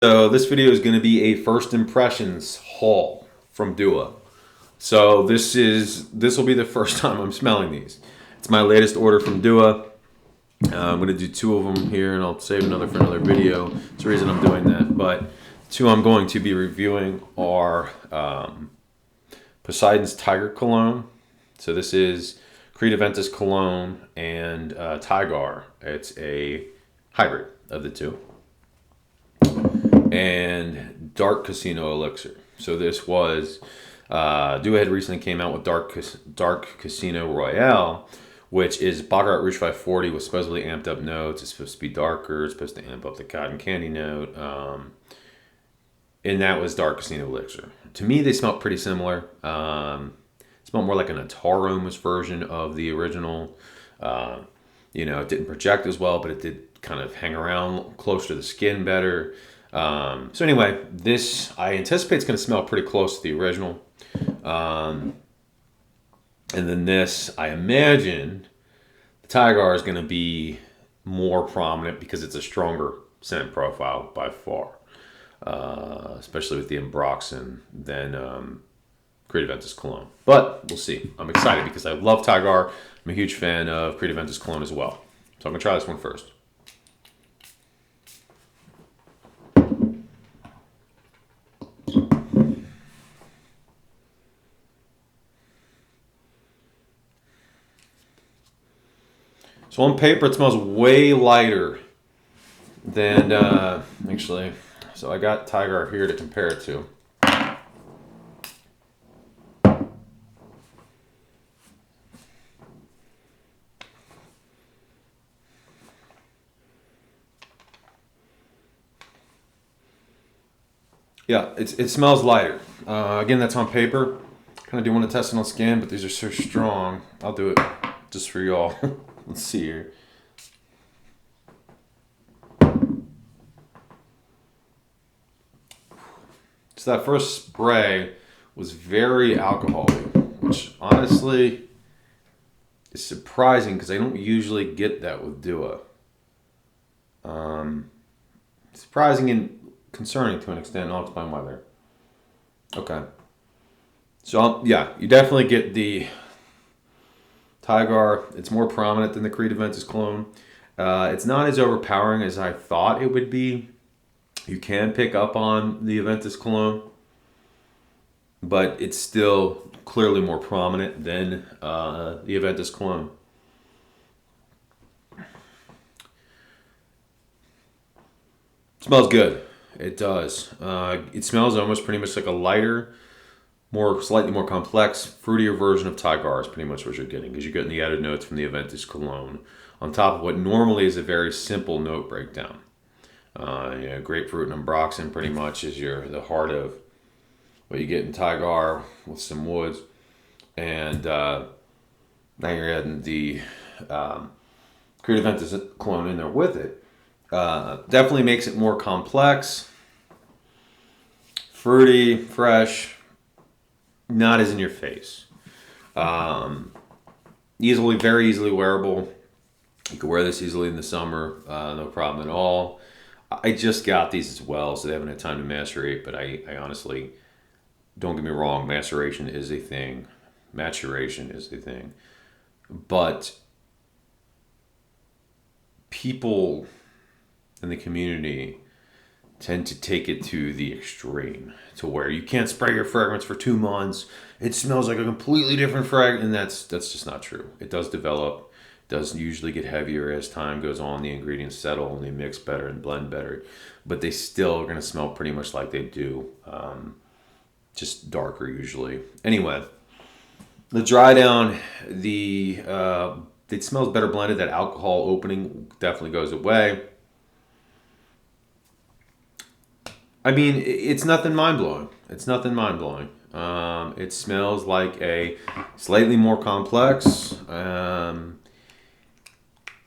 So this video is going to be a first impressions haul from Dua. So this will be the first time I'm smelling these. It's my latest order from Dua. I'm going to do two of them here, and I'll save another for another video. That's the reason I'm doing that. But two I'm going to be reviewing are Poseidon's Tiger Cologne. So this is Creed Aventus Cologne and Tigar. It's a hybrid of the two. And Dark Casino Elixir. So this was Dua had recently came out with Dark Casino Royale, which is Baccarat Rouge 540 with supposedly amped up notes. It's supposed to be darker. It's supposed to amp up the cotton candy note. And that was Dark Casino Elixir. To me, they smelled pretty similar. Smelled more like an Attar almost version of the original. It didn't project as well, but it did kind of hang around close to the skin better. So anyway, this I anticipate it's going to smell pretty close to the original. And then this, I imagine, the Tigar is going to be more prominent because it's a stronger scent profile by far, especially with the Ambroxan than Creed Aventus Cologne. But we'll see. I'm excited because I love Tigar. I'm a huge fan of Creed Aventus Cologne as well. So I'm going to try this one first. So on paper, it smells way lighter than, actually, so I got Tigar here to compare it to. Yeah, it smells lighter. Again, that's on paper. Kind of do want to test it on skin, but these are so strong. I'll do it just for y'all. Let's see here. So that first spray was very alcoholic, which honestly is surprising because I don't usually get that with Dua. Surprising and concerning to an extent. I'll explain why there. Okay. So yeah, you definitely get the Tigar. It's more prominent than the Creed Aventus Cologne. It's not as overpowering as I thought it would be. You can pick up on the Aventus Cologne, but it's still clearly more prominent than the Aventus Cologne. It smells good. It does. It smells almost pretty much like a lighter, slightly more complex, fruitier version of Tigar is pretty much what you're getting, because you're getting the added notes from the Aventus Cologne on top of what normally is a very simple note breakdown. Grapefruit and Ambroxan pretty much is the heart of what you get in Tigar with some woods, and now you're adding the Creed Aventus Cologne in there with it. Definitely makes it more complex, fruity, fresh, not as in your face. Very easily wearable. You can wear this easily in the summer, no problem at all. I just got these as well, so they haven't had time to macerate, but I honestly, don't get me wrong, maturation is a thing. But people in the community tend to take it to the extreme, to where you can't spray your fragrance for 2 months. It smells like a completely different fragrance, and that's just not true. It does develop. Does usually get heavier as time goes on. The ingredients settle and they mix better and blend better, but they still are going to smell pretty much like they do, just darker usually. Anyway, the dry down, it smells better blended. That alcohol opening definitely goes away. I mean, it's nothing mind blowing. It smells like a slightly more complex,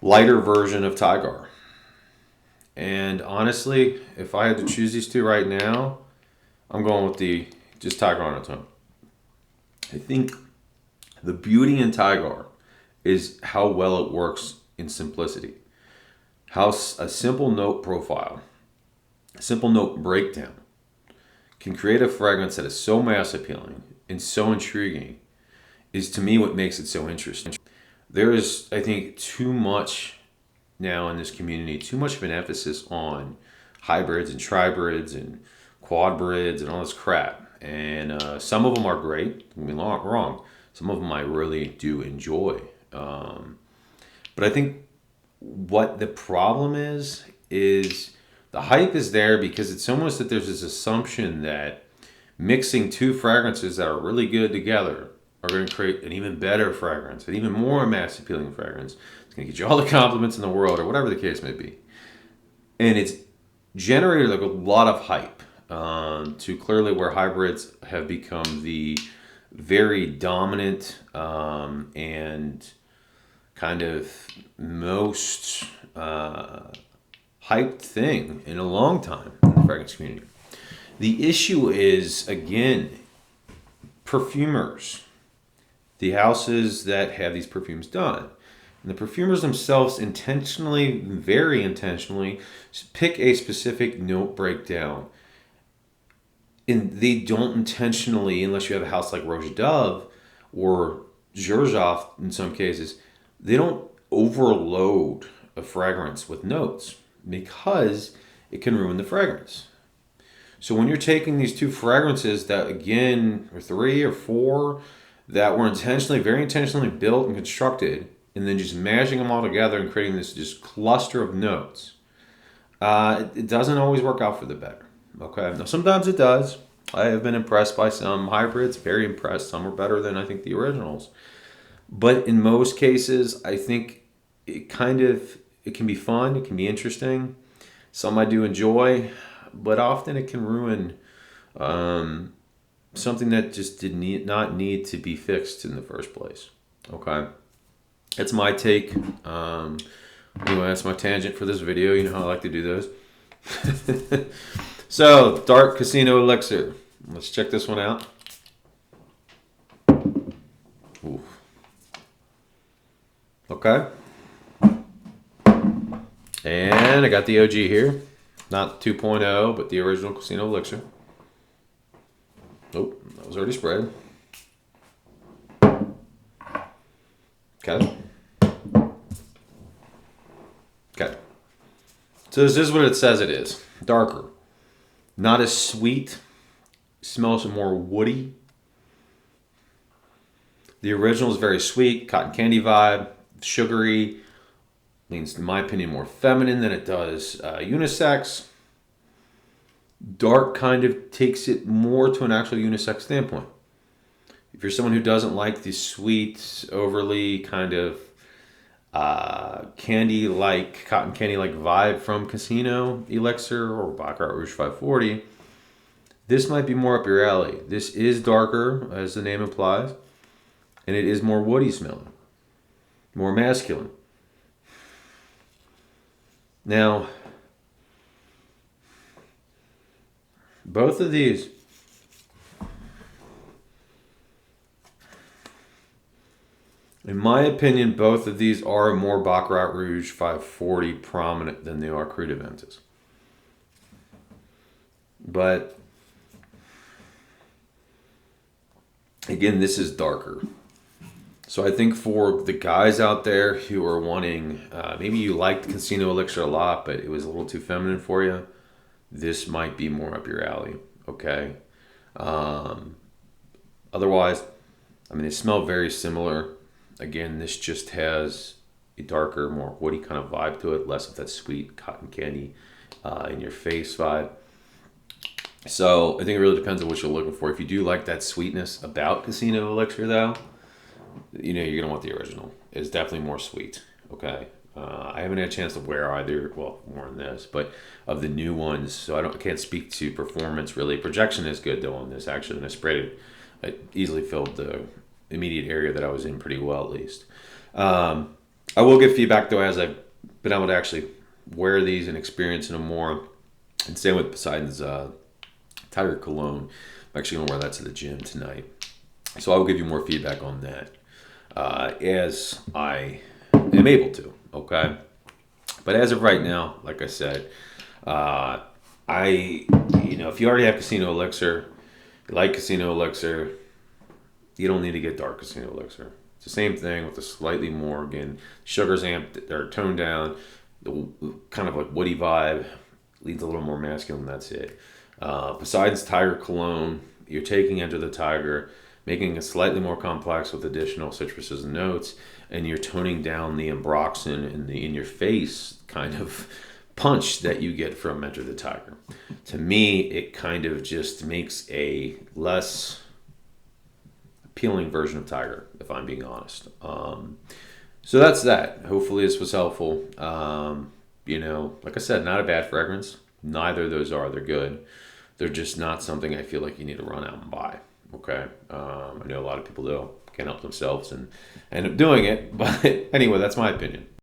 lighter version of Tigar. And honestly, if I had to choose these two right now, I'm going with just Tigar on its own. I think the beauty in Tigar is how well it works in simplicity. How a simple note profile A simple note breakdown can create a fragrance that is so mass appealing and so intriguing, is to me what makes it so interesting. There is, I think, too much now in this community, too much of an emphasis on hybrids and tribrids and quadbrids and all this crap. And some of them are great, don't get me wrong. Some of them I really do enjoy. But I think what the problem is the hype is there because it's almost that there's this assumption that mixing two fragrances that are really good together are going to create an even better fragrance, an even more mass appealing fragrance. It's going to get you all the compliments in the world, or whatever the case may be. And it's generated like a lot of hype to clearly where hybrids have become the very dominant and kind of most hyped thing in a long time in the fragrance community. The issue is, again, perfumers, the houses that have these perfumes done. And the perfumers themselves intentionally, very intentionally, pick a specific note breakdown. And they don't intentionally, unless you have a house like Roche Dove or Xerjoff in some cases, they don't overload a fragrance with notes because it can ruin the fragrance. So when you're taking these two fragrances that, again, or three or four, that were very intentionally built and constructed, and then just mashing them all together and creating this just cluster of notes, it doesn't always work out for the better. Okay, now sometimes it does. I have been impressed by some hybrids, very impressed. Some are better than I think the originals. But in most cases, I think it can be fun, it can be interesting. Some I do enjoy, but often it can ruin something that just not need to be fixed in the first place. Okay, that's my take. Anyway, that's my tangent for this video. You know how I like to do those. So, Dark Casino Elixir. Let's check this one out. Ooh. Okay. And I got the OG here. Not 2.0, but the original Casino Elixir. Oh, that was already spread. Okay. Okay. So this is what it says it is. Darker. Not as sweet. Smells more woody. The original is very sweet. Cotton candy vibe. Sugary. Means, in my opinion, more feminine than it does unisex. Dark kind of takes it more to an actual unisex standpoint. If you're someone who doesn't like the sweet, overly kind of candy-like, cotton candy-like vibe from Casino Elixir or Baccarat Rouge 540, this might be more up your alley. This is darker, as the name implies, and it is more woody smelling, more masculine. Now, both of these, in my opinion, both of these are more Baccarat Rouge 540 prominent than they are Cru de Ventus. But, again, this is darker. So I think for the guys out there who are wanting, maybe you liked Casino Elixir a lot, but it was a little too feminine for you, this might be more up your alley, okay? Otherwise, I mean, they smell very similar. Again, this just has a darker, more woody kind of vibe to it, less of that sweet cotton candy in your face vibe. So I think it really depends on what you're looking for. If you do like that sweetness about Casino Elixir, though, you know, you're going to want the original. It's definitely more sweet, okay? I haven't had a chance to wear either, well, more than this, but of the new ones, so I can't speak to performance really. Projection is good, though, on this, actually. When I sprayed it easily filled the immediate area that I was in pretty well, at least. I will get feedback, though, as I've been able to actually wear these and experience them more. And same with Poseidon's Tiger Cologne. I'm actually going to wear that to the gym tonight. So I will give you more feedback on that as I am able to, okay? But as of right now, like I said, I if you already have Casino Elixir, you like Casino Elixir, you don't need to get Dark Casino Elixir. It's the same thing with a slightly more, again, sugars amped or toned down, the kind of like woody vibe, leads a little more masculine. That's it. Poseidon's Tiger Cologne, you're taking Enter the Tiger, making it slightly more complex with additional citruses and notes, and you're toning down the ambroxan and the in your face kind of punch that you get from Enter the Tiger. To me, it kind of just makes a less appealing version of Tiger, if I'm being honest. So that's that. Hopefully this was helpful. Like I said, not a bad fragrance. Neither of those are. They're good. They're just not something I feel like you need to run out and buy. Okay. I know a lot of people do. Can't help themselves and end up doing it. But anyway, that's my opinion.